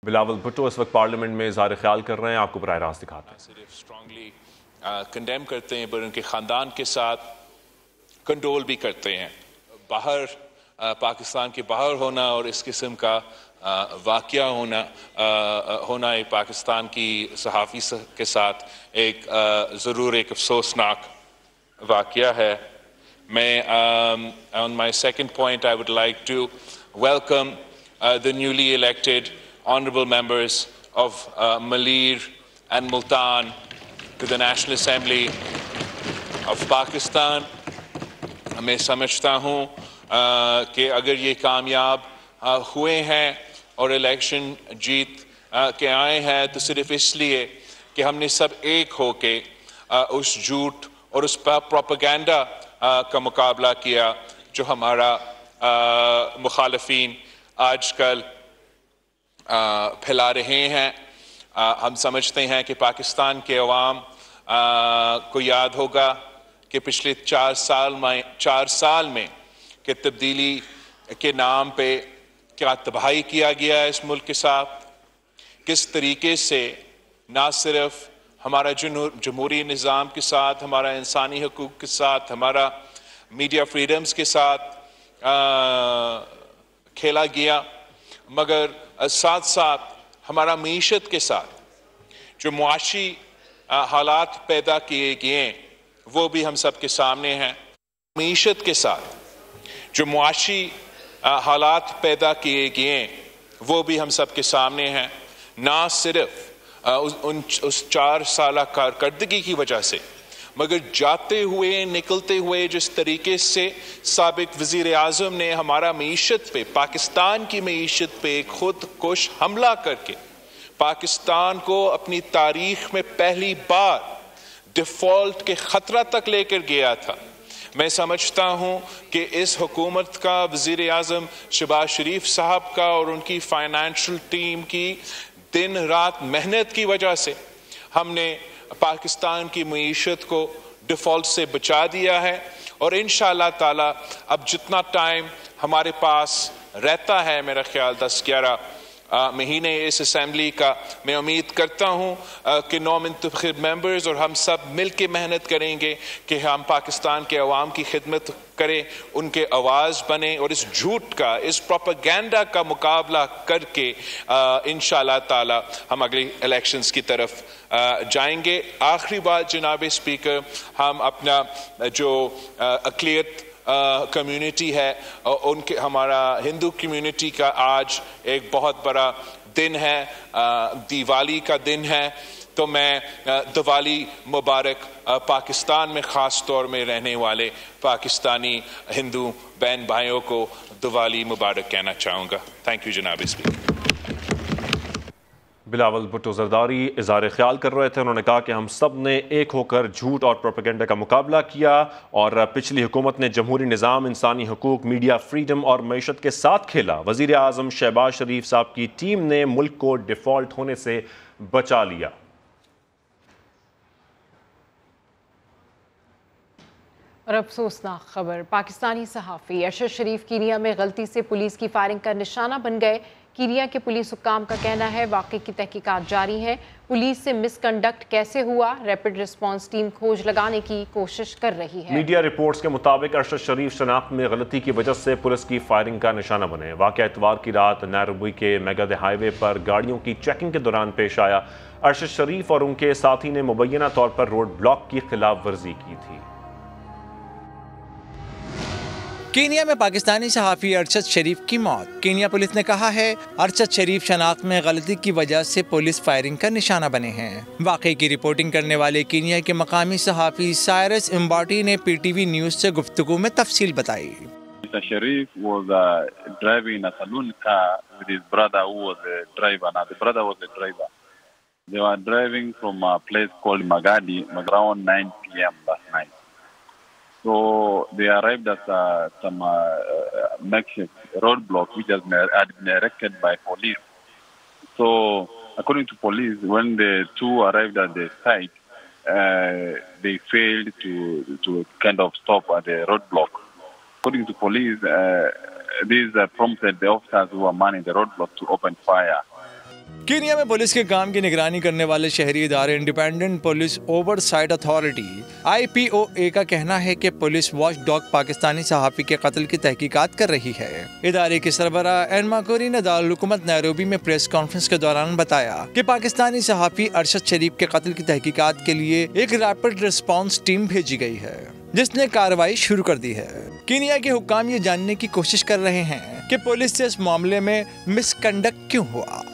बिलावल भुट्टो इस वक्त पार्लियामेंट में इज़हार ख्याल कर रहे हैं, आपको बराह रास्त दिखाते हैं। सिर्फ स्ट्रांगली कंडेम करते हैं पर उनके ख़ानदान के साथ कंडोल भी करते हैं। बाहर पाकिस्तान के बाहर होना और इस किस्म का वाक़या होना एक पाकिस्तान की सहाफ़ी के साथ ज़रूर एक अफसोसनाक वाक़या है। मैं on my second point I would like to welcome the newly elected honourable members of Malir and Multan to the National Assembly of Pakistan. मैं समझता हूँ कि अगर ये कामयाब हुए हैं और इलेक्शन जीत के आए हैं तो सिर्फ इसलिए कि हमने सब एक होके उस झूठ और उस प्रोपेगेंडा का मुकाबला किया जो हमारा मुखालफीन आजकल फैला रहे हैं। हम समझते हैं कि पाकिस्तान के अवाम को याद होगा कि पिछले 4 साल में कि तब्दीली के नाम पे क्या तबाही किया गया है इस मुल्क के साथ, किस तरीके से ना सिर्फ हमारा जमहूरी निज़ाम के साथ, हमारा इंसानी हकूक़ के साथ, हमारा मीडिया फ्रीडम्स के साथ खेला गया, मगर साथ साथ हमारा मईशत के साथ जो मुआशी हालात पैदा किए गए वो भी हम सब के सामने हैं। मईशत के साथ जो मुआशी हालात पैदा किए गए वो भी हम सब के सामने हैं। ना सिर्फ उस 4 साल कारकर्दगी की वजह से, मगर जाते हुए निकलते हुए जिस तरीके से साबिक वज़ीर आज़म ने हमारा मईशत पे, पाकिस्तान की मईशत पे खुदकुश हमला करके पाकिस्तान को अपनी तारीख में पहली बार डिफ़ॉल्ट के ख़तरा तक लेकर गया था। मैं समझता हूँ कि इस हुकूमत का, वज़ीर आज़म शहबाज शरीफ साहब का और उनकी फ़ाइनेंशियल टीम की दिन रात मेहनत की वजह से हमने पाकिस्तान की मईशत को डिफ़ॉल्ट से बचा दिया है। और इंशाअल्लाह ताला अब जितना टाइम हमारे पास रहता है, मेरा ख्याल 10-11 महीने इस असेंबली का, मैं उम्मीद करता हूँ कि नौमुंतखब मेंबर्स और हम सब मिल के मेहनत करेंगे कि हम पाकिस्तान के अवाम की खिदमत करें, उनके आवाज़ बने और इस झूठ का, इस प्रोपेगेंडा का मुकाबला करके इंशाअल्लाह ताला हम अगले इलेक्शंस की तरफ जाएंगे। आखिरी बात जनाब स्पीकर, हम अपना जो अक़लियत कम्युनिटी है उनके, हमारा हिंदू कम्युनिटी का आज एक बहुत बड़ा दिन है, दिवाली का दिन है, तो मैं दिवाली मुबारक पाकिस्तान में ख़ास तौर में रहने वाले पाकिस्तानी हिंदू बहन भाइयों को दिवाली मुबारक कहना चाहूँगा। थैंक यू जनाब स्पीकर। बिलावल भुट्टो ज़रदारी इज़हार ख्याल कर रहे थे। उन्होंने कहा कि हम सब ने एक होकर झूठ और प्रोपेगेंडा का मुकाबला किया और पिछली हुकूमत ने जमहूरी निज़ाम, इंसानी हकूक़, मीडिया फ्रीडम और मईशत के साथ खेला। वज़ीर आज़म शहबाज शरीफ साहब की टीम ने मुल्क को डिफ़ॉल्ट होने से बचा लिया। और अफसोसनाक खबर, पाकिस्तानी सहाफ़ी अरशद शरीफ कीनिया में गलती से पुलिस की फायरिंग का निशाना बन गए। कीनिया के पुलिस हुक्काम का कहना है वाक़े की तहकीकात जारी है। पुलिस से मिसकंडक्ट कैसे हुआ, रैपिड रिस्पांस टीम खोज लगाने की कोशिश कर रही है। मीडिया रिपोर्ट्स के मुताबिक अरशद शरीफ शनाख्त में गलती की वजह से पुलिस की फायरिंग का निशाना बने। वाक़या इतवार की रात नैरोबी के मेगादे हाईवे पर गाड़ियों की चेकिंग के दौरान पेश आया। अरशद शरीफ और उनके साथी ने मुबैना तौर पर रोड ब्लॉक की खिलाफ वर्जी की थी। कीनिया में पाकिस्तानी सहाफ़ी अरशद शरीफ की मौत। कीनिया पुलिस ने कहा है अरशद शरीफ शनाख्त में गलती की वजह से पुलिस फायरिंग का निशाना बने हैं। वाक़े की रिपोर्टिंग करने वाले कीनिया के मकामी सहाफ़ी साइरस इम्बाटी ने PTV न्यूज़ से गुफ्तगू में तफसील बताई। Mr. Sharif was driving a saloon car with his brother who was a driver. Now the brother was a driver. They were driving from a place called Magadi around 9 p.m. last night. So they arrived at some makeshift roadblock which had been erected by police. So according to police, when the two arrived at the site, they failed to kind of stop at the roadblock. According to police, this prompted the officers who were manning the roadblock to open fire. Kenya में police के काम की निगरानी करने वाले शहरी इदारे independent police oversight authority IPOA का कहना है कि पुलिस वॉच डॉग पाकिस्तानी सहाफी के कत्ल की तहकीकात कर रही है। इदारे के सरबरा एन माकोरी ने दारुल हुकूमत नैरोबी में प्रेस कॉन्फ्रेंस के दौरान बताया कि पाकिस्तानी सहाफी अरशद शरीफ के कत्ल की तहकीकात के लिए एक रैपिड रिस्पांस टीम भेजी गई है, जिसने कार्रवाई शुरू कर दी है। कीनिया के हुक्काम ये जानने की कोशिश कर रहे हैं कि पुलिस से इस मामले में मिसकंडक्ट क्यों हुआ।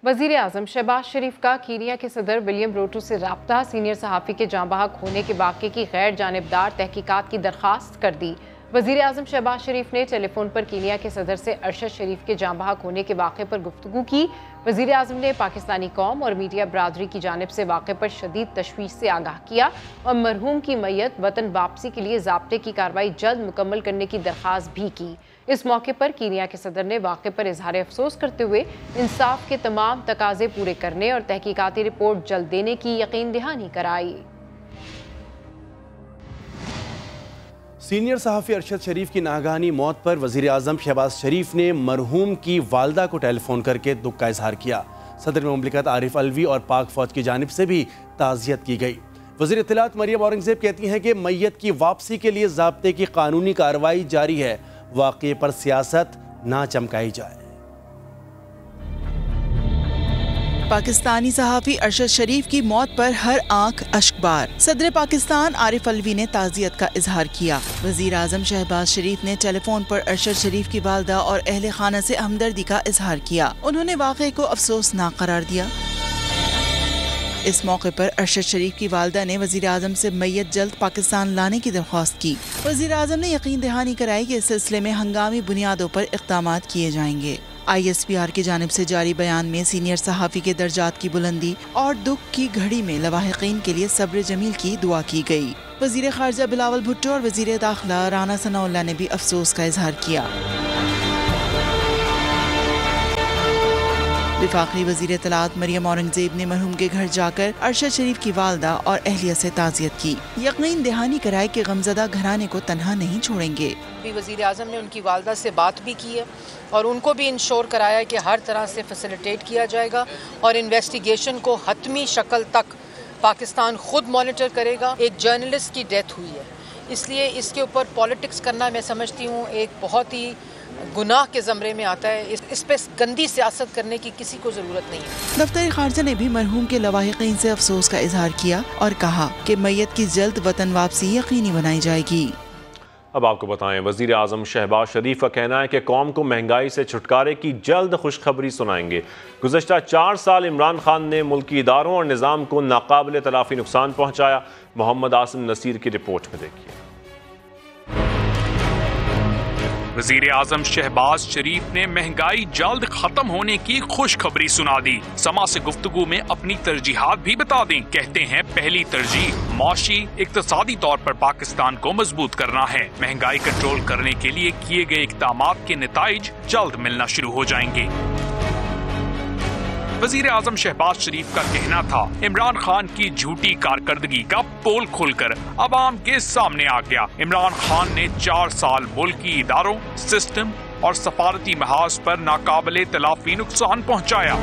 वज़ीर आज़म शहबाज शरीफ का कीनिया के सदर विलियम रूटो से राब्ता, सीनियर सहाफ़ी के जाँ बहक होने के वाक़े की गैर जानिबदार तहकीकात की दरख्वास्त कर दी। वज़ीर आज़म शहबाज शरीफ ने टेलीफोन पर कीनिया के सदर से अरशद शरीफ के जाँ बहक होने के वाक़े पर गुफ्तगू की। वज़ीर आज़म ने पाकिस्तानी कौम और मीडिया बरादरी की जानिब से वाक़े पर शदीद तशवीश से आगाह किया और मरहूम की मैयत वतन वापसी के लिए ज़ाब्ते की कार्रवाई जल्द मुकम्मल करने की दरख्वास्त भी की। इस मौके पर कीनिया के सदर ने वाक़े पर इजहार अफसोस करते हुए इंसाफ के तमाम तकाजे पूरे करने और तहकीकाती रिपोर्ट जल्द देने की यकीन दहानी कराई। सीनियर सहाफ़ी अरशद शरीफ की नागानी मौत पर वज़ीर आज़म शहबाज शरीफ ने मरहूम की वालदा को टेलीफोन करके दुख का इजहार किया। सदर मुमलिकत आरिफ अलवी और पाक फौज की जानिब से भी ताज़ियत की गई। वज़ीर इत्तलात मरियम औरंगज़ेब कहती हैं कि मैयत की वापसी के लिए ज़ाब्ते की कानूनी कार्रवाई जारी है, वाक़े पर सियासत ना चमकाई जाए। पाकिस्तानी सहाफ़ी अरशद शरीफ की मौत पर हर आंख अश्कबार। सदर पाकिस्तान आरिफ अलवी ने ताज़ियत का इजहार किया। वज़ीर आज़म शहबाज शरीफ ने टेलीफोन पर अरशद शरीफ की वालदा और अहले खाना से हमदर्दी का इजहार किया। उन्होंने वाक़े को अफसोसनाक करार दिया। इस मौके पर अरशद शरीफ की वालदा ने वज़ीर आज़म से मैयत जल्द पाकिस्तान लाने की दरख्वास्त की। वज़ीर आज़म ने यकीन दहानी कराई कि इस सिलसिले में हंगामी बुनियादों पर इक़दामात किए जाएंगे। ISPR की जानिब से जारी बयान में सीनियर सहाफ़ी के दर्जात की बुलंदी और दुख की घड़ी में लवाहिकीन के लिए सब्र जमील की दुआ की गई। वज़ीर ख़ारजा बिलावल भुट्टो और वज़ीर दाखिला राना सनाउल्लाह ने भी अफसोस का इजहार किया। वफाकी वज़ीर इत्तलात मरियम औरंगज़ेब ने मरहूम के घर जाकर अरशद शरीफ की वालदा और अहलिया से ताज़ियत की। यकीन दहानी कराई कि गमज़दा घराने को तन्हा नहीं छोड़ेंगे। वज़ीर आज़म ने उनकी वालदा से बात भी की है और उनको भी इंश्योर कराया कि हर तरह से फैसिलिटेट किया जाएगा और इन्वेस्टिगेशन को हतमी शक्ल तक पाकिस्तान खुद मॉनिटर करेगा। एक जर्नलिस्ट की डेथ हुई है, इसलिए इसके ऊपर पॉलिटिक्स करना मैं समझती हूँ एक बहुत ही गुनाह के ज़मरे में आता है। इस पे गंदी सियासत करने की किसी को ज़रूरत नहीं है। दफ्तर खारजा ने भी मरहूम के लवाहिकीन से अफसोस का इजहार किया और कहा कि मैयत की जल्द वतन वापसी यकीनी बनाई जाएगी। अब आपको बताएं, वज़ीर आज़म शहबाज शरीफ का कहना है कि कौम को महंगाई से छुटकारे की जल्द खुशखबरी सुनाएंगे। गुज़श्ता 4 साल इमरान खान ने मुल्की इदारों और निज़ाम को नाकाबिल तलाफ़ी नुकसान पहुँचाया। मोहम्मद आसिम नसीर की रिपोर्ट में देखिए। वज़ीर आज़म शहबाज शरीफ ने महंगाई जल्द खत्म होने की खुशखबरी सुना दी। समा से गुफ्तगू में अपनी तरजीहात भी बता दी। कहते हैं पहली तरजीह माशी इक्तिसादी तौर पर पाकिस्तान को मजबूत करना है। महंगाई कंट्रोल करने के लिए किए गए इक़दामात के नताइज जल्द मिलना शुरू हो जाएंगे। वज़ीर आज़म शहबाज शरीफ का कहना था, इमरान खान की झूठी कारकर्दगी का पोल खुलकर अवाम के सामने आ गया। इमरान खान ने 4 साल मुल्की इदारों, सिस्टम और सफारती महाज पर नाकाबिले तलाफी नुकसान पहुँचाया।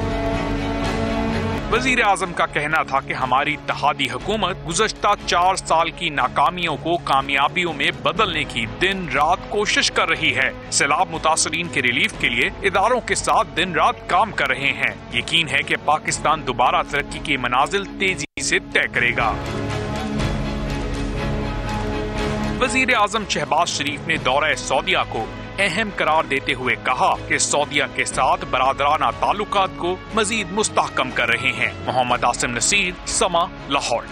वज़ीर आज़म का कहना था कि हमारी इत्तेहादी हुकूमत गुज़श्ता 4 साल की नाकामियों को कामयाबियों में बदलने की दिन रात कोशिश कर रही है। सैलाब मुतासरीन के रिलीफ के लिए इदारों के साथ दिन रात काम कर रहे हैं। यकीन है कि पाकिस्तान दोबारा तरक्की के मनाजिल तेजी से तय करेगा। वज़ीर आज़म शहबाज शरीफ ने दौरा सऊदिया को अहम करार देते हुए कहा कि सऊदिया के साथ बरादराना ताल्लुकात को मजीद मुस्तहकम कर रहे हैं। मोहम्मद आसिम नसीर, समा, लाहौर।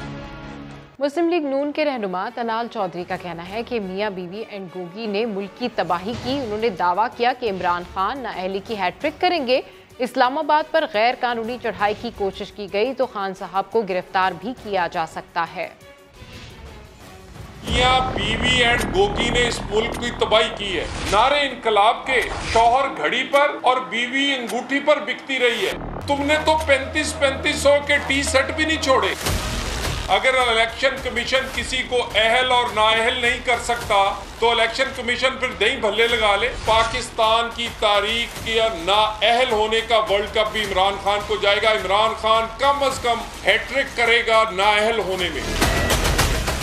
मुस्लिम लीग नून के रहनुमा तनाल चौधरी का कहना है कि मियां बीवी एंड गोगी ने मुल्क की तबाही की। उन्होंने दावा किया कि इमरान खान नाअहली की हैट्रिक करेंगे। इस्लामाबाद पर गैर कानूनी चढ़ाई की कोशिश की गई तो खान साहब को गिरफ्तार भी किया जा सकता है। मियां बीवी एंड गोगी ने इस मुल्क की तबाही की है। नारे इनकलाब के शौहर घड़ी पर और बीवी अंगूठी पर बिकती रही है। तुमने तो 3500 के टी शर्ट भी नहीं छोड़े। अगर इलेक्शन कमीशन किसी को अहल और नाअहल नहीं कर सकता तो इलेक्शन कमीशन फिर दही भल्ले लगा ले। पाकिस्तान की तारीख के नाअहल होने का वर्ल्ड कप भी इमरान खान को जाएगा। इमरान खान कम अज कम हैट्रिक करेगा नाअहल होने में।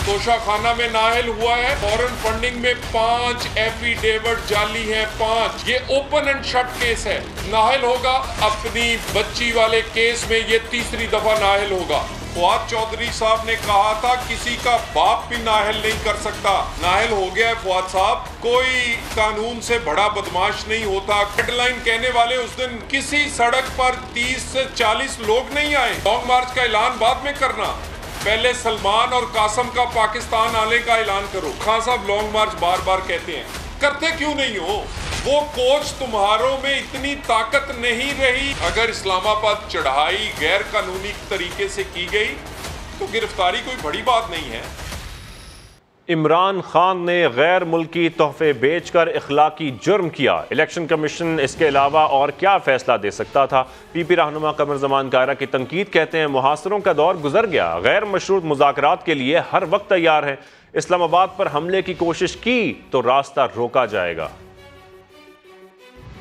तोशाखाना में नाअहल हुआ है, फॉरेन फंडिंग में 5 एफिडेविट जाली हैं, 5। ये ओपन एंड शट केस है। नाअहल होगा अपनी बच्ची वाले केस में, ये तीसरी दफा नाअहल होगा। फवाद चौधरी साहब ने कहा था किसी का बाप भी नाअहल नहीं कर सकता। नाअहल हो गया है फवाद साहब। कोई कानून से बड़ा बदमाश नहीं होता। हेडलाइन कहने वाले उस दिन किसी सड़क पर 30 से 40 लोग नहीं आए। लॉन्ग मार्च का ऐलान बाद में करना, पहले सलमान और कासम का पाकिस्तान आने का ऐलान करो। खान साहब लॉन्ग मार्च बार बार कहते हैं, करते क्यों नहीं हो? वो कोच तुम्हारों में इतनी ताकत नहीं रही। अगर इस्लामाबाद चढ़ाई गैर कानूनी तरीके से की गई तो गिरफ्तारी कोई बड़ी बात नहीं है। इमरान खान ने गैर मुल्की तोहफे बेचकर इखलाकी जुर्म किया। इलेक्शन कमीशन इसके अलावा और क्या फैसला दे सकता था? पीपी रहनुमा कमर जमान कायरा की तनकीद, कहते हैं मुहासरों का दौर गुजर गया। गैर मशरूत मुज़ाकरात के लिए हर वक्त तैयार है। इस्लामाबाद पर हमले की कोशिश की तो रास्ता रोका जाएगा।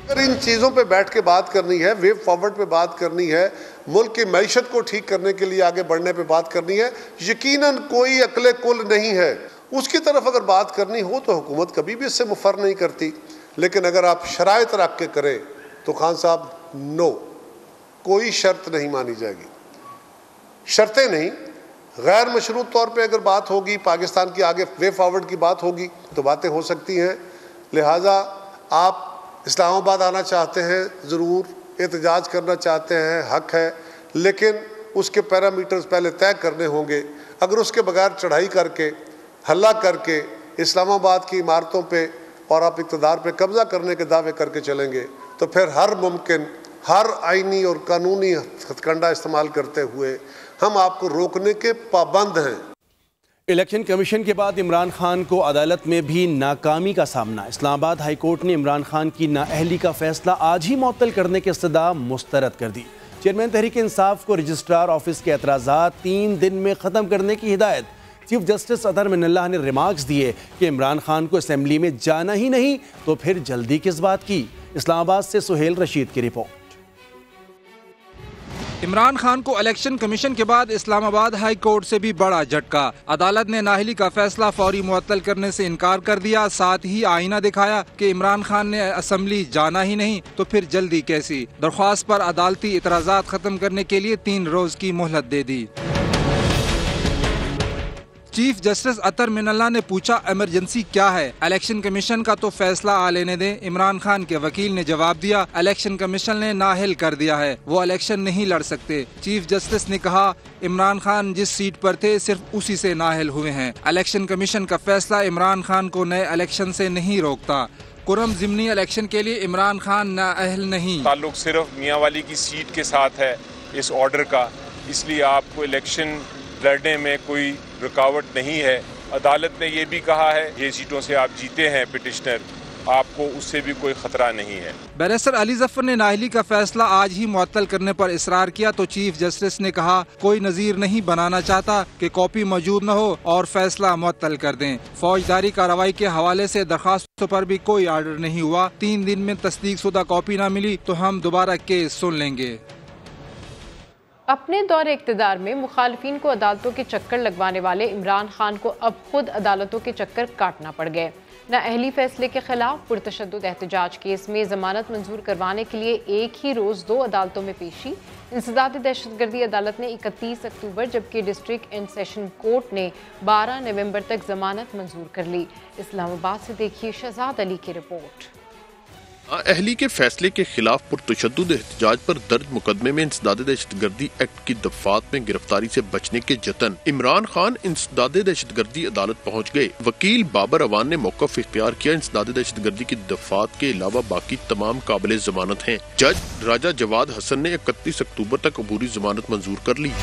अगर इन चीज़ों पे बैठ के बात करनी है, वे फॉरवर्ड पे बात करनी है, मुल्क की मैशत को ठीक करने के लिए आगे बढ़ने पे बात करनी है, यकीनन कोई अक्ले कुल नहीं है। उसकी तरफ अगर बात करनी हो तो हुकूमत कभी भी इससे मुफर नहीं करती। लेकिन अगर आप शराइत रख के करें तो खान साहब नो, कोई शर्त नहीं मानी जाएगी। शर्तें नहीं, गैर मशरूत तौर पे अगर बात होगी, पाकिस्तान की आगे वे फॉरवर्ड की बात होगी तो बातें हो सकती हैं। लिहाजा आप इस्लामाबाद आना चाहते हैं, ज़रूर एहतजाज करना चाहते हैं, हक है, लेकिन उसके पैरामीटर्स पहले तय करने होंगे। अगर उसके बगैर चढ़ाई करके, हल्ला करके इस्लामाबाद की इमारतों पे और आप इक़्तिदार पे कब्ज़ा करने के दावे करके चलेंगे तो फिर हर मुमकिन, हर आइनी और कानूनी हथकंडा इस्तेमाल करते हुए हम आपको रोकने के पाबंद हैं। इलेक्शन कमीशन के बाद इमरान खान को अदालत में भी नाकामी का सामना। इस्लामाबाद हाई कोर्ट ने इमरान खान की नाअहली का फैसला आज ही मुअत्तल करने की इस्तदा मुस्तरद कर दी। चेयरमैन तहरीक इंसाफ को रजिस्ट्रार ऑफिस के एतराज़ात 3 दिन में ख़त्म करने की हिदायत। चीफ जस्टिस अतर मिनल्लाह ने रिमार्क्स दिए कि इमरान खान को असेंबली में जाना ही नहीं तो फिर जल्दी किस बात की। इस्लामाबाद से सुहेल रशीद की रिपोर्ट। इमरान खान को इलेक्शन कमीशन के बाद इस्लामाबाद हाई कोर्ट से भी बड़ा झटका। अदालत ने नाअहली का फैसला फौरी मुअत्तल करने से इनकार कर दिया। साथ ही आईना दिखाया कि इमरान खान ने असेंबली जाना ही नहीं तो फिर जल्दी कैसी। दरख्वास्त पर अदालती इतराज़ात खत्म करने के लिए 3 रोज की मोहलत दे दी। चीफ जस्टिस अतर मिनल्लाह ने पूछा, इमरजेंसी क्या है? इलेक्शन कमीशन का तो फैसला आ लेने दें। इमरान खान के वकील ने जवाब दिया, इलेक्शन कमीशन ने नाअहल कर दिया है, वो इलेक्शन नहीं लड़ सकते। चीफ जस्टिस ने कहा, इमरान खान जिस सीट पर थे सिर्फ उसी से नाअहल हुए हैं। इलेक्शन कमीशन का फैसला इमरान खान को नए इलेक्शन से नहीं रोकता। कुरम ज़िमनी इलेक्शन के लिए इमरान खान नाअहल नहीं। ताल्लुक सिर्फ मियाँ वाली की सीट के साथ है इस ऑर्डर का, इसलिए आपको इलेक्शन लड़ने में कोई रुकावट नहीं है। अदालत ने ये भी कहा है ये सीटों से आप जीते हैं पिटिशनर, आपको उससे भी कोई खतरा नहीं है। बैरिस्टर अली जफर ने नाअहली का फैसला आज ही मुअत्तल करने पर इसरार किया तो चीफ जस्टिस ने कहा, कोई नज़ीर नहीं बनाना चाहता कि कॉपी मौजूद न हो और फैसला मुअत्तल कर दें। फौजदारी कार्रवाई के हवाले से दरखास्तों पर भी कोई आर्डर नहीं हुआ। 3 दिन में तस्दीक शुदा कॉपी न मिली तो हम दोबारा केस सुन लेंगे। अपने दौर इक़्तिदार में मुखालिफिन को अदालतों के चक्कर लगवाने वाले इमरान खान को अब खुद अदालतों के चक्कर काटना पड़ गए। नाअहली फैसले के खिलाफ पुरतशद्दुद एहतजाज केस में जमानत मंजूर करवाने के लिए एक ही रोज़ 2 अदालतों में पेशी। इंसदाद दहशतगर्दी अदालत ने 31 अक्टूबर जबकि डिस्ट्रिक्ट एंड सेशन कोर्ट ने 12 नवंबर तक जमानत मंजूर कर ली। इस्लामाबाद से देखिए शहजाद अली की रिपोर्ट। नाअहली के फैसले के खिलाफ पुरतशद्दुद एहतजाज पर दर्ज मुकदमे में इंसदाद दहशतगर्दी एक्ट की दफात में गिरफ्तारी से बचने के जतन। इमरान खान इंसदाद दहशतगर्दी अदालत पहुंच गए। वकील बाबर अवान ने मौक़िफ़ इख्तियार किया। इंसदाद दहशतगर्दी की दफात के अलावा बाकी तमाम काबिल जमानत हैं। जज राजा जवाद हसन ने 31 अक्टूबर तक अबूरी जमानत मंजूर कर ली।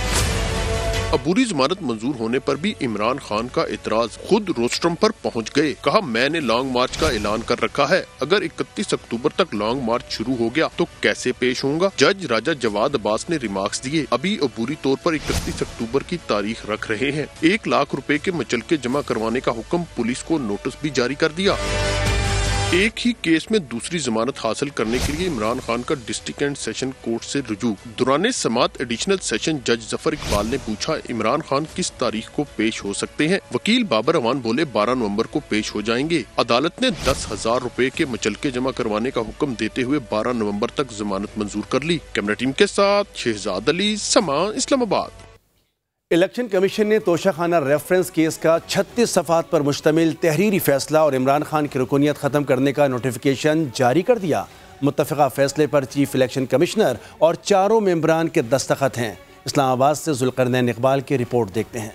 अबूरी जमानत मंजूर होने पर भी इमरान खान का इतराज, खुद रोस्ट्रम पर पहुंच गए। कहा मैंने लॉन्ग मार्च का ऐलान कर रखा है, अगर 31 अक्टूबर तक लॉन्ग मार्च शुरू हो गया तो कैसे पेश होऊंगा। जज राजा जवाद अब्बास ने रिमार्क्स दिए, अभी अबूरी तौर पर 31 अक्टूबर की तारीख रख रहे हैं। 1 लाख रुपए के मचलके जमा करवाने का हुक्म, पुलिस को नोटिस भी जारी कर दिया। एक ही केस में दूसरी जमानत हासिल करने के लिए इमरान खान का डिस्ट्रिक्ट एंड सेशन कोर्ट से रुजू। दौरान समाअत एडिशनल सेशन जज जफर इकबाल ने पूछा, इमरान खान किस तारीख को पेश हो सकते हैं। वकील बाबर अवान बोले 12 नवंबर को पेश हो जाएंगे। अदालत ने 10,000 रुपए के मचलके जमा करवाने का हुक्म देते हुए 12 नवंबर तक जमानत मंजूर कर ली। कैमरा टीम के साथ शहजाद अली, समा, इस्लामाबाद। इलेक्शन कमीशन ने तोशाखाना रेफरेंस केस का 36 सफ़ात पर मुश्तमिल तहरीरी फैसला और इमरान खान की रुकनीत ख़त्म करने का नोटिफिकेशन जारी कर दिया। मुत्तफ़िक़ा फैसले पर चीफ इलेक्शन कमिश्नर और 4 मेंबरान के दस्तखत हैं। इस्लामाबाद से जुल्करनैन इकबाल की रिपोर्ट देखते हैं।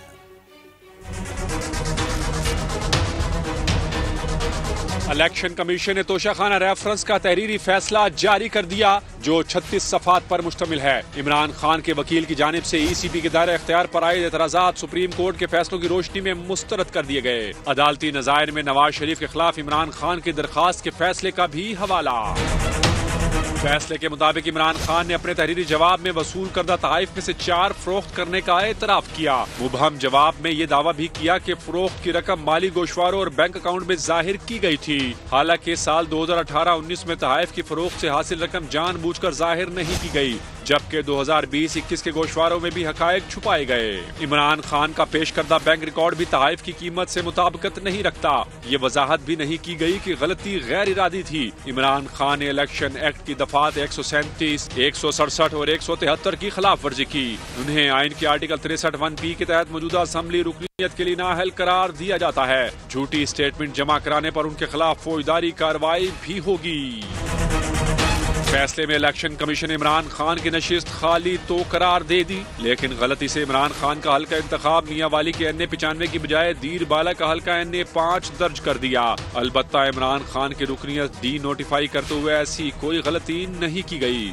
इलेक्शन कमीशन ने तोशाखाना रेफरेंस का तहरीरी फैसला जारी कर दिया जो 36 सफ़ात पर मुश्तमिल है। इमरान खान के वकील की जानिब से ECB के दायरे इख्तियार पर आए एतराज़ात सुप्रीम कोर्ट के फैसलों की रोशनी में मुस्तरद कर दिए गए। अदालती नज़ायर में नवाज शरीफ के खिलाफ इमरान खान की दरखास्त के फैसले का भी हवाला। फैसले के मुताबिक इमरान खान ने अपने तहरीरी जवाब में वसूल करदा तहफ़ में से 4 फरोख्त करने का एतराफ़ किया। मुबहम जवाब में ये दावा भी किया कि फरोख्त की रकम माली गोशवारों और बैंक अकाउंट में जाहिर की गई थी। हालांकि साल 2018-19 में तहफ़ की फरोख्त से हासिल रकम जानबूझकर जाहिर नहीं की गई, जबकि 2020-21 के गोशवारों में भी हकायक छुपाए गए। इमरान खान का पेश करदा बैंक रिकॉर्ड भी तहफ़ की कीमत से मुताबिकत नहीं रखता। ये वजाहत भी नहीं की गई कि गलती गैर इरादी थी। इमरान खान ने इलेक्शन एक्ट की दफात 137, 167 और 173 की खिलाफ वर्जी की। उन्हें आइन के आर्टिकल 63(1)(b) के तहत मौजूदा असम्बली रुकनीत के लिए नाअहल करार दिया जाता है। झूठी स्टेटमेंट जमा कराने पर उनके खिलाफ फौजदारी कार्रवाई भी होगी। फैसले में इलेक्शन कमीशन इमरान खान की नशिस्त खाली तो करार दे दी, लेकिन गलती से इमरान खान का हल्का इंतखाब मियांवाली के NA 95 की बजाय दीर बाला का हल्का NA 5 दर्ज कर दिया। अलबत्ता इमरान खान की रुकनीत डी नोटिफाई करते हुए ऐसी कोई गलती नहीं की गई।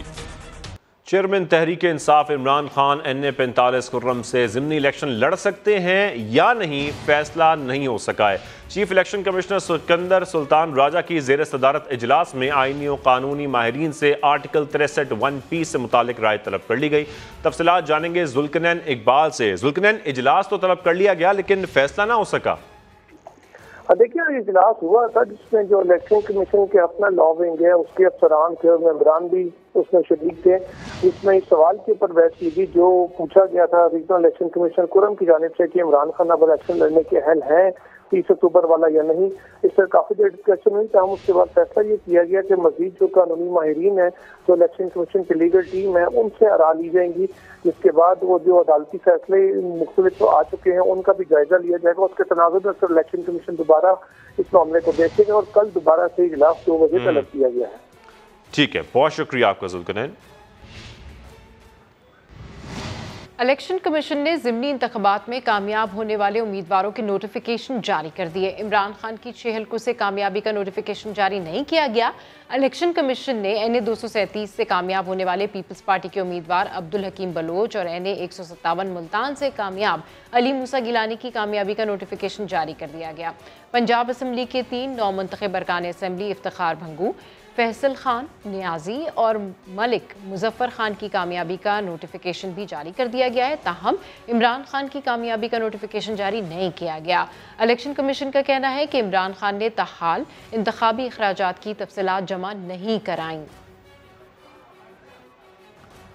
चेयरमैन तहरीक इंसाफ इमरान खान NA 45 खुर्रम से ज़िमनी इलेक्शन लड़ सकते हैं या नहीं, फैसला नहीं हो सका है। Chief election commissioner Sikandar Sultan Raja की ज़ेर सदारत इजलास में आईनी और कानूनी माहिरीन से आर्टिकल 63(1)(p) से मुतालिक राय तलब कर ली गई। तफसीलात जानेंगे जुल्करनैन इकबाल से। जुल्करनैन, इजलास तो तलब कर लिया गया लेकिन फैसला ना हो सका। देखिए, इजलास हुआ था जिसमें जो इलेक्शन कमीशन के अपना लॉ विंग है उसके अफसरान थे और मेंबरान भी उसमें शरीक थे। इसमें इस सवाल के ऊपर बहस की गई जो पूछा गया था रीजनल इलेक्शन कमीशन कुरम की जानिब से कि इमरान खान अब इलेक्शन लड़ने के अहल हैं 30 अक्टूबर वाला या नहीं। इस पर काफी देर डिस्कशन हुई। तमाम उसके बाद फैसला ये किया गया कि मजीद जो कानूनी माहिरीन है, जो इलेक्शन कमीशन की लीगल टीम है, उनसे आरा ली जाएंगी, जिसके बाद वो जो अदालती फैसले मुख्तलिफ आ चुके हैं उनका भी जायजा लिया जाएगा। उसके तनाजुर में फिर इलेक्शन कमीशन दोबारा इस मामले को देखेगा और कल दोबारा से इजलास 2 बजे तलब किया गया है। ठीक है, बहुत शुक्रिया आपका जुल्करनैन। इलेक्शन कमीशन ने ज़िमनी इंतखाबात में कामयाब होने वाले उम्मीदवारों के नोटिफिकेशन जारी कर दिए। इमरान खान की 6 हल्कों से कामयाबी का नोटिफिकेशन जारी नहीं किया गया। इलेक्शन कमीशन ने NA 237 से कामयाब होने वाले पीपल्स पार्टी के उम्मीदवार अब्दुल हकीम बलोच और NA 157 मुल्तान से कामयाब अली मूसा गिलानी की कामयाबी का नोटिफिकेशन जारी कर दिया गया। पंजाब असम्बली के 3 नौमुंतखब अरकान असम्बली इफ्तिखार भंगू, फैसल खान नियाजी और मलिक मुजफ्फर खान की कामयाबी का नोटिफिकेशन भी जारी कर दिया गया है। ताहम इमरान खान की कामयाबी का नोटिफिकेशन जारी नहीं किया गया। इलेक्शन कमीशन का कहना है कि इमरान खान ने ताहाल इंतखाबी अखराजात की तफसीलात जमा नहीं कराईं।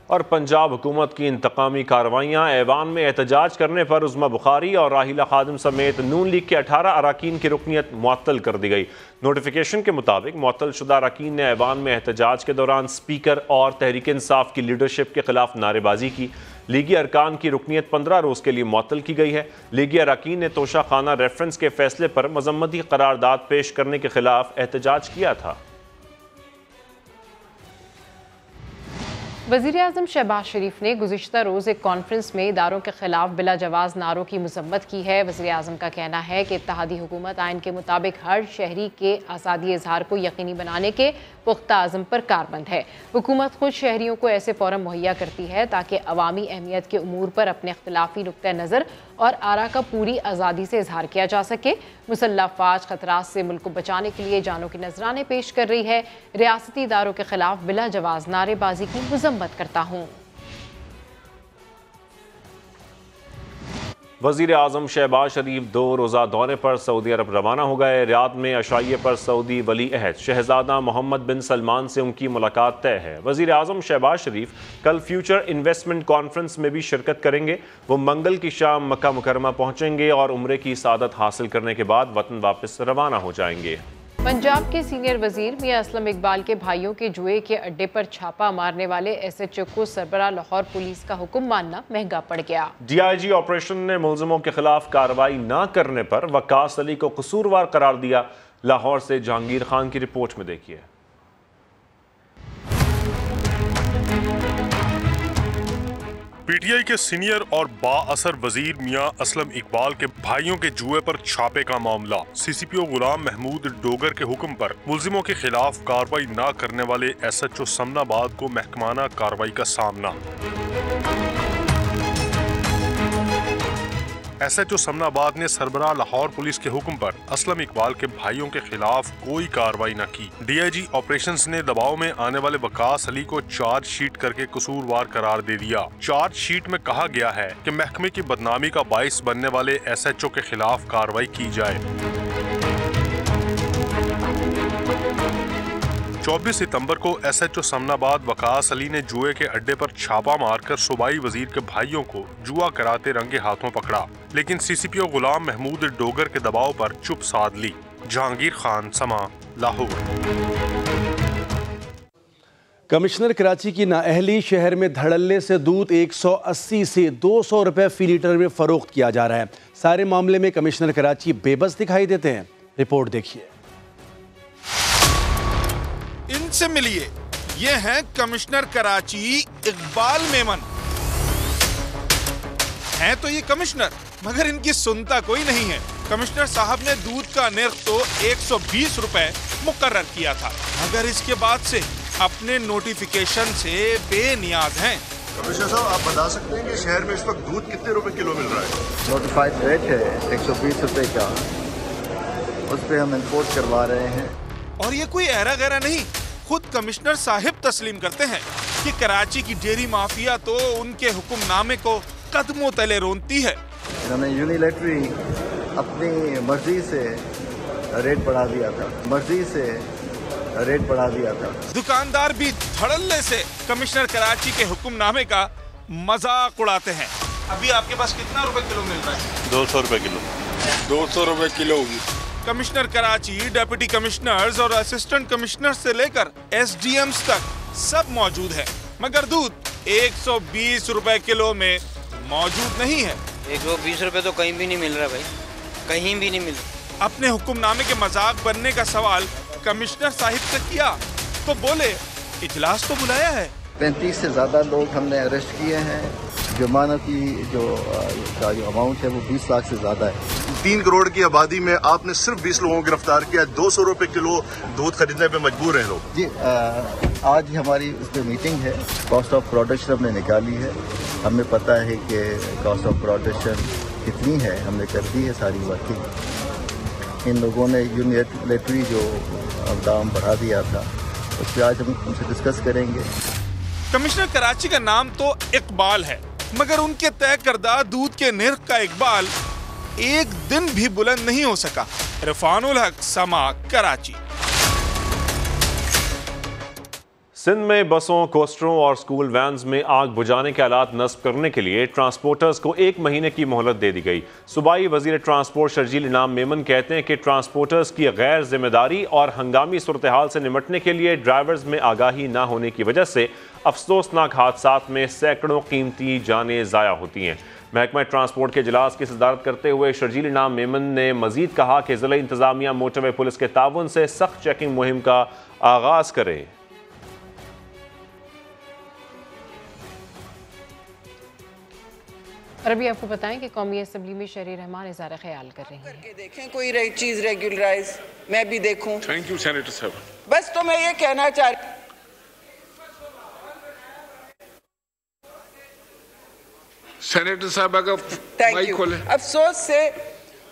और पंजाब हुकूमत की इंतकामी कार्रवाइयाँ, ऐवान में एहतजाज करने पर उज़्मा बुखारी और राहिला खादिम समेत नून लीग के 18 अराकीन की रुकनीत मुअत्तल कर दी गई। नोटिफिकेशन के मुताबिक मुअत्तल शुदा अराकीन ने ऐवान में एहतजाज के दौरान स्पीकर और तहरीक इंसाफ की लीडरशिप के खिलाफ नारेबाजी की। लीगी अरकान की रुकनीत 15 रोज़ के लिए मुअत्तल की गई है। लीगी अराकीन ने तोशाखाना रेफरेंस के फैसले पर मजम्मती करारदाद पेश करने के खिलाफ एहतजाज किया था। वज़ीर-ए-आज़म शहबाज शरीफ ने गुज़िश्ता रोज़ एक कॉन्फ्रेंस में इदारों के खिलाफ बिला जवाज़ नारों की मज़म्मत की है। वज़ीर-ए-आज़म का कहना है कि इत्तेहादी हुकूमत आइन के मुताबिक हर शहरी के आज़ादी इज़हार को यकीनी बनाने के पुख्ता आज़म पर कारबंद है। हुकूमत खुद शहरियों को ऐसे फोरम मुहैया करती है ताकि अवामी अहमियत के उमूर पर अपने इख्तिलाफी नुक्ता नज़र और आरा का पूरी आज़ादी से इजहार किया जा सके। मुसल्लह फ़ौज खतरात से मुल्क को बचाने के लिए जानों के नजराने पेश कर रही है। रियासती इदारों के खिलाफ बिला जवाज़ नारेबाजी की मजम्मत करता हूँ। वज़ीर आज़म शहबाज शरीफ 2 रोज़ा दौरे पर सऊदी अरब रवाना हो गए। रियाद में अशाइये पर सऊदी वली अहद शहजादा मोहम्मद बिन सलमान से उनकी मुलाकात तय है। वज़ीर आज़म शहबाज शरीफ कल फ्यूचर इन्वेस्टमेंट कॉन्फ्रेंस में भी शिरकत करेंगे। वो मंगल की शाम मक्का मुकरमा पहुँचेंगे और उम्रे की सादत हासिल करने के बाद वतन वापस रवाना हो जाएंगे। पंजाब के सीनियर वजीर मियां असलम इकबाल के भाइयों के जुए के अड्डे पर छापा मारने वाले SHO को सरबराह लाहौर पुलिस का हुक्म मानना महंगा पड़ गया। DIG ऑपरेशन ने मुलजिमों के खिलाफ कार्रवाई न करने पर वकास अली को कसूरवार करार दिया। लाहौर से जहांगीर खान की रिपोर्ट में देखिए। PTI के सीनियर और बाअसर वजीर मियां असलम इकबाल के भाइयों के जुए पर छापे का मामला। CCPO गुलाम महमूद डोगर के हुक्म पर मुल्जिमों के खिलाफ कार्रवाई न करने वाले SHO समनाबाद को महकमाना कार्रवाई का सामना। SHO समनाबाद ने सरबराह लाहौर पुलिस के हुक्म पर असलम इकबाल के भाइयों के खिलाफ कोई कार्रवाई न की। DIG ऑपरेशंस ने दबाव में आने वाले वकास अली को चार्जशीट करके कसूरवार करार दे दिया। चार्जशीट में कहा गया है कि महकमे की बदनामी का बाइस बनने वाले SHO के खिलाफ कार्रवाई की जाए। 24 सितंबर को SHO समनाबाद वकास अली ने जुए के अड्डे पर छापा मारकर सूबाई वजीर के भाइयों को जुआ कराते रंगे हाथों पकड़ा, लेकिन CCPO गुलाम महमूद डोगर के दबाव पर चुप साध ली। जहांगीर खान, समा, लाहौर। कमिश्नर कराची की नाअहली, शहर में धड़ल्ले से दूध 180 से 200 रुपए फी लीटर में फरोख्त किया जा रहा है। सारे मामले में कमिश्नर कराची बेबस दिखाई देते हैं। रिपोर्ट देखिए। इनसे मिलिए, ये हैं कमिश्नर कराची इकबाल मेमन। हैं तो ये कमिश्नर, मगर इनकी सुनता कोई नहीं है। कमिश्नर साहब ने दूध का निर्ख तो 120 रुपए मुकर्रर किया था, मगर इसके बाद से अपने नोटिफिकेशन से बेनियाज हैं। कमिश्नर साहब, आप बता सकते हैं कि शहर में इस वक्त दूध कितने रुपए किलो मिल रहा है? नोटिफाइड रेट है 120 रुपए का, उस पर हम इंपोर्ट करवा रहे हैं। और ये कोई ऐरा गैरा नहीं, खुद कमिश्नर साहिब तस्लीम करते हैं कि कराची की डेयरी माफिया तो उनके हुक्मनामे को कदमों तले रोनती है। इन्होंने यूनिलैटरली अपनी मर्जी से रेट बढ़ा दिया था, मर्जी से रेट बढ़ा दिया था। दुकानदार भी धड़ल्ले से कमिश्नर कराची के हुक्मनामे का मजाक उड़ाते हैं। अभी आपके पास कितना रुपए किलो मिल रहा है? 200 रुपए किलो। 200 रुपए किलो होगी। कमिश्नर कराची, डिप्टी कमिश्नर्स और असिस्टेंट कमिश्नर्स से लेकर SDMs तक सब मौजूद है, मगर दूध 120 रुपए किलो में मौजूद नहीं है। 120 रुपए तो कहीं भी नहीं मिल रहा भाई, कहीं भी नहीं मिल रहा। अपने हुक्मनामे के मजाक बनने का सवाल कमिश्नर साहिब से किया तो बोले इजलास तो बुलाया है। 35 से ज्यादा लोग हमने अरेस्ट किए हैं। जुर्माना की जो अमाउंट है वो 20 लाख से ज्यादा है। 3 करोड़ की आबादी में आपने सिर्फ 20 लोगों को गिरफ्तार किया। 200 रुपए किलो दूध खरीदने पे मजबूर हैं लोग। जी, आज हमारी उस पर मीटिंग है। कॉस्ट ऑफ प्रोडक्शन हमने निकाली है। हमें पता है कि कॉस्ट ऑफ प्रोडक्शन कितनी है, हमने कर दी है सारी वर्किंग। इन लोगों ने यूनिलैटरली जो दाम बढ़ा दिया था, उस पर आज हम उनसे डिस्कस करेंगे। कमिश्नर कराची का नाम तो इकबाल है, मगर उनके तय करदा दूध के निर्ख का इकबाल एक दिन भी बुलंद नहीं हो सका। इरफानुल हक, समा, कराची। सिंध में बसों, कोस्टरों और स्कूल वैन्स में आग बुझाने के आलात नस्ब करने के लिए ट्रांसपोर्टर्स को 1 महीने की मोहलत दे दी गई। सूबाई वजीर ट्रांसपोर्ट शर्जील इनाम मेमन कहते हैं कि ट्रांसपोर्टर्स की गैर जिम्मेदारी और हंगामी सूरत हाल से निपटने के लिए ड्राइवर्स में आगाही न होने की वजह से अफसोसनाक हादसात में सैकड़ों कीमती जानें ज़ाया होती हैं। महकमा ट्रांसपोर्ट के इजलास की सदारत करते हुए शर्जील इनाम मेमन ने मजीद कहा कि ज़िला इंतजामिया मोटरवे पुलिस के ताउन से सख्त चेकिंग मुहिम का आगाज करे। और अभी आपको बताएं कि कौमी असम्बली में शहरी रहमान इज़हार ख्याल कर रही हैं। देखें कोई चीज रेगुलराइज मैं भी देखूं। थैंक यू सेनेटर साहब। बस तो मैं ये कहना चाह रही सेनेटर साहब अगर माइक खोले। अफसोस से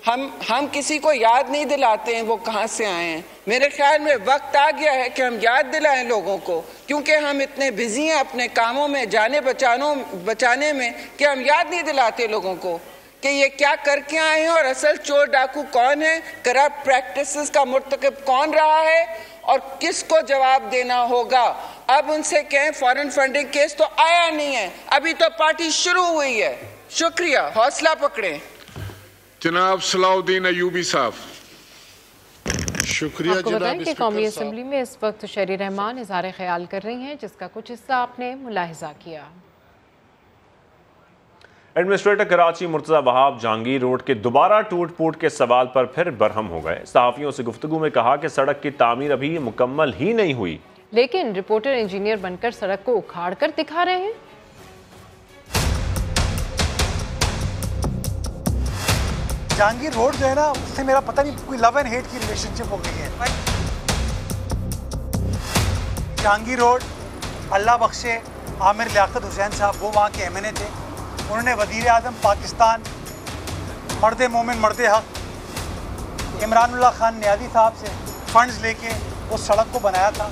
हम किसी को याद नहीं दिलाते हैं वो कहाँ से आए हैं। मेरे ख्याल में वक्त आ गया है कि हम याद दिलाएं लोगों को, क्योंकि हम इतने बिजी हैं अपने कामों में जाने बचाने में कि हम याद नहीं दिलाते लोगों को कि ये क्या करके आए हैं और असल चोर डाकू कौन है, करप्ट प्रैक्टिसेस का मुर्तकब कौन रहा है और किसको जवाब देना होगा। अब उनसे कहें फॉरेन फंडिंग केस तो आया नहीं है, अभी तो पार्टी शुरू हुई है। शुक्रिया, हौसला पकड़े। जनाब सलाउद्दीन अयूबी साहब। शुक्रिया। आपको बताएं कि कौमी असम्बली में इस वक्त शहरी रहमान इज़हार ख्याल कर रही हैं, जिसका कुछ हिस्सा आपने मुलाहिजा किया। एडमिनिस्ट्रेटर कराची मुर्तज़ा वहाब जहांगीर रोड के दोबारा टूट फूट के सवाल पर फिर बरहम हो गए। सहाफ़ियों से गुफ्तगू में कहा कि सड़क की तामीर अभी मुकम्मल ही नहीं हुई, लेकिन रिपोर्टर इंजीनियर बनकर सड़क को उखाड़ कर दिखा रहे हैं। जहांगीर रोड जो है ना, उससे मेरा पता नहीं कोई लव एंड हेट की रिलेशनशिप हो गई है। जहांगीर रोड, अल्लाह बख्शे आमिर लियाकत हुसैन साहब, वो वहाँ के MNA थे। उन्होंने वज़ीर आज़म पाकिस्तान मर्द मोमिन मर्द हक इमरानुल्लाह खान नियाज़ी साहब से फंड्स लेके वो सड़क को बनाया था।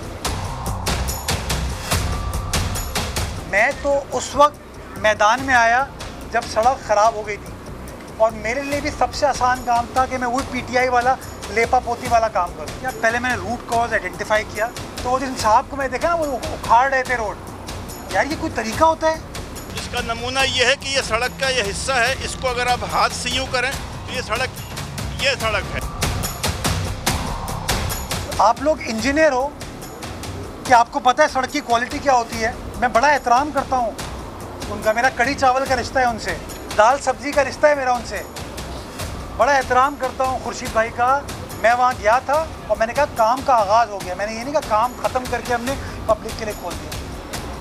मैं तो उस वक्त मैदान में आया जब सड़क ख़राब हो गई थी, और मेरे लिए भी सबसे आसान काम था कि मैं वही PTI वाला लेपा पोती वाला काम करूँ। या पहले मैंने रूट कॉज आइडेंटिफाई किया, तो वो जिन साहब को मैं देखा ना, वो उखाड़ रहे थे रोड। यार ये कोई तरीका होता है? इसका नमूना ये है कि ये सड़क का ये हिस्सा है, इसको अगर आप हाथ से यूँ करें तो ये सड़क है। आप लोग इंजीनियर हो, कि आपको पता है सड़क की क्वालिटी क्या होती है। मैं बड़ा एहतराम करता हूँ उनका, मेरा कड़ी चावल का रिश्ता है उनसे, दाल सब्जी का रिश्ता है मेरा उनसे, बड़ा एहतराम करता हूँ खुर्शीद भाई का। मैं वहाँ गया था और मैंने कहा काम का आगाज़ हो गया। मैंने ये नहीं कहा काम ख़त्म करके हमने पब्लिक के लिए खोल दिया।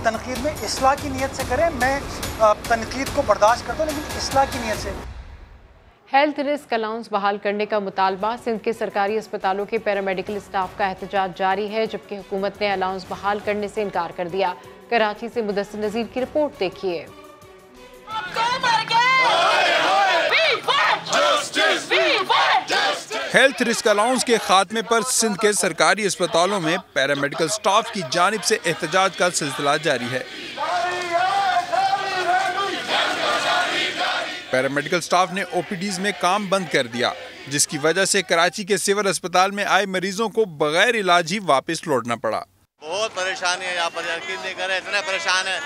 तनकीद में इस्लाह की नीयत से करें, मैं तनकीद को बर्दाश्त करता हूँ, लेकिन इस्लाह की नीयत से। हेल्थ रिस्क अलाउंस बहाल करने का मुतालबा। सिंध के सरकारी अस्पतालों के पैरामेडिकल स्टाफ का एहतजाज जारी है, जबकि हुकूमत ने अलाउंस बहाल करने से इनकार कर दिया। कराची से मुदस्सिर नज़ीर की रिपोर्ट देखिए। हेल्थ रिस्क अलाउंस के खात्मे पर सिंध के सरकारी अस्पतालों में पैरामेडिकल स्टाफ की जानिब से एहतजाज का सिलसिला जारी है। पैरामेडिकल स्टाफ ने OPDs में काम बंद कर दिया, जिसकी वजह से कराची के सिविल अस्पताल में आए मरीजों को बगैर इलाज ही वापस लौटना पड़ा। बहुत परेशानी है यहाँ पर, यकीन नहीं करें, इतने परेशान है।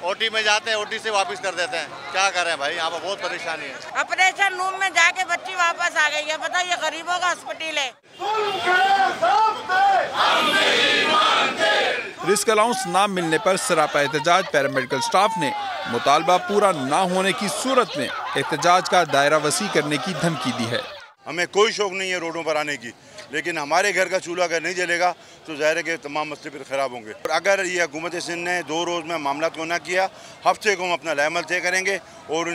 OT में जाते हैं, OT से वापस कर देते हैं। क्या करें भाई, यहाँ पर बहुत परेशानी है। ऑपरेशन रूम में जाके बच्ची वापस आ गई है। पता ये गरीबों का हॉस्पिटल है। रिस्क अलाउंस ना मिलने पर सरापा एहतजाज पैरामेडिकल स्टाफ ने मुतालबा पूरा ना होने की सूरत में एहतजाज का दायरा वसी करने की धमकी दी है। हमें कोई शौक नहीं है रोडों पर आने की, लेकिन हमारे घर का चूल्हा अगर नहीं जलेगा तो ज़ाहिर है कि तमाम मसले फिर ख़राब होंगे। और अगर ये हुकूमत सिंध ने 2 रोज़ में मामला को ना किया, हफ्ते को हम अपना लामल तय करेंगे और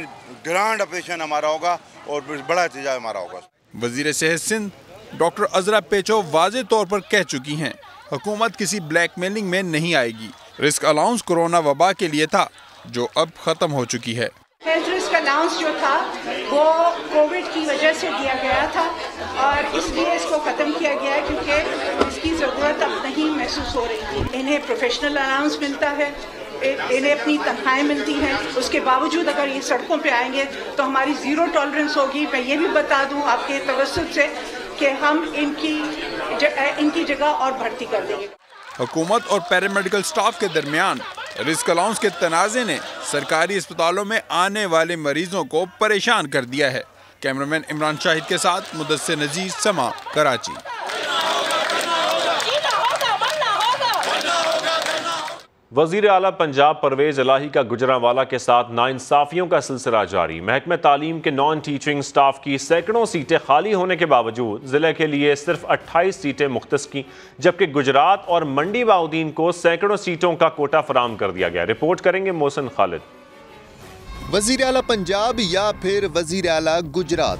ग्रांड ऑपरेशन हमारा होगा और बड़ा एहतजाज हमारा होगा। वज़ीर सेहत सिंध डॉक्टर अजरा पेचो वाज़े तौर पर कह चुकी हैं, हुकूमत किसी ब्लैकमेलिंग में नहीं आएगी। रिस्क अलाउंस कोरोना वबा के लिए था, जो अब ख़त्म हो चुकी है। हेल्थ रिस्क अलाउंस जो था वो कोविड की वजह से दिया गया था और इसलिए इसको ख़त्म किया गया है, क्योंकि इसकी ज़रूरत अब नहीं महसूस हो रही थी। इन्हें प्रोफेशनल अलाउंस मिलता है, इन्हें अपनी तनख्वाहें मिलती हैं, उसके बावजूद अगर ये सड़कों पे आएंगे तो हमारी ज़ीरो टॉलरेंस होगी। मैं ये भी बता दूँ आपके तवज्जुह से कि हम इनकी जगह और भर्ती कर देंगे। हुकूमत और पैरामेडिकल स्टाफ के दरमियान रिस्क अलाउंस के तनाज़े ने सरकारी अस्पतालों में आने वाले मरीजों को परेशान कर दिया है। कैमरामैन इमरान शाहिद के साथ मुदस्सिर नज़ीर, समा, कराची। वज़ीर आला पंजाब परवेज़ इलाही का गुजरांवाला के साथ नाइंसाफियों का सिलसिला जारी। महकमे तालीम के नॉन टीचिंग स्टाफ की सैकड़ों सीटें खाली होने के बावजूद ज़िले के लिए सिर्फ 28 सीटें मुख्तस की, जबकि गुजरात और मंडी बाउद्दीन को सैकड़ों सीटों का कोटा फराम कर दिया गया। रिपोर्ट करेंगे मोहसिन खालिद। वजीर आला पंजाब या फिर वजीर आला गुजरात।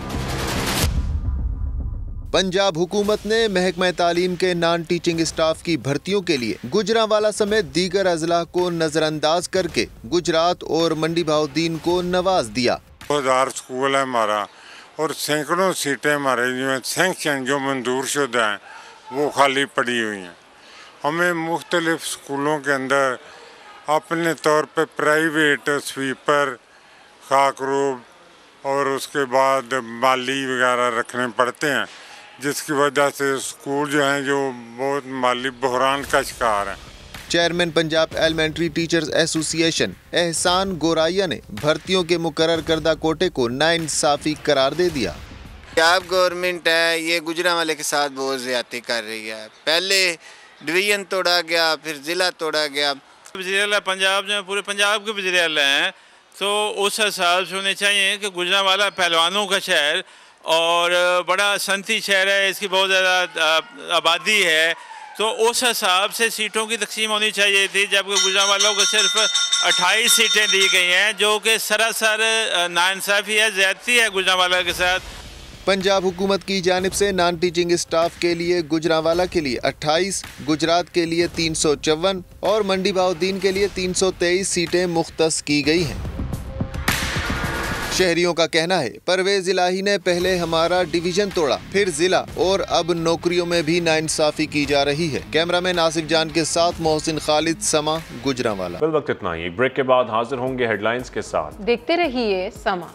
पंजाब हुकूमत ने महकमा तालीम के नॉन टीचिंग स्टाफ की भर्तियों के लिए गुजरांवाला समेत दीगर अजला को नजरअंदाज करके गुजरात और मंडी बहाउद्दीन को नवाज दिया। 2000 स्कूल है हमारा और सैकड़ों सीटें हमारे जो सैंक्शन जो मंजूर शुदा हैं वो खाली पड़ी हुई हैं। हमें मुख्तलिफ स्कूलों के अंदर अपने तौर पे प्राइवेट स्वीपर, खाकरूब और उसके बाद माली वगैरह रखने पड़ते हैं, जिसकी वजह से स्कूल जो हैं जो बहुत माली बहरान का शिकार हैं। Chairman Punjab elementary teachers association Ehsan Goraya ने भर्तियों के मुकर्रर करदा कोटे को नाइंसाफी करार दे दिया। पंजाब गवर्नमेंट है ये गुजरांवाले के साथ बहुत ज्यादती कर रही है। पहले डिवीजन तोड़ा गया, फिर ज़िला तोड़ा गया। वज़ीर आला पंजाब जो पूरे पंजाब के वज़ीर आला हैं, तो उस हिसाब से होने चाहिए कि गुजरांवाला पहलवानों का शहर और बड़ा सनती शहर है, इसकी बहुत ज़्यादा आबादी है, तो उस हिसाब से सीटों की तकसीम होनी चाहिए थी, जबकि गुजरांवालों को सिर्फ 28 सीटें दी गई हैं, जो कि सरासर नाइंसाफ़ी है, ज़्यादती है गुजरांवाला के साथ। पंजाब हुकूमत की जानिब से नॉन टीचिंग स्टाफ के लिए गुजरांवाला के लिए 28, गुजरात के लिए 354 और मंडी बहाउद्दीन के लिए 323 सीटें मुख्तस की गई हैं। शहरियों का कहना है परवेज इलाही ने पहले हमारा डिवीजन तोड़ा, फिर जिला और अब नौकरियों में भी नाइंसाफी की जा रही है। कैमरामैन आसिफ जान के साथ मोहसिन खालिद, समा, गुजरांवाला। वक्त इतना ही। ब्रेक के बाद हाजिर होंगे हेडलाइंस के साथ। देखते रहिए समा।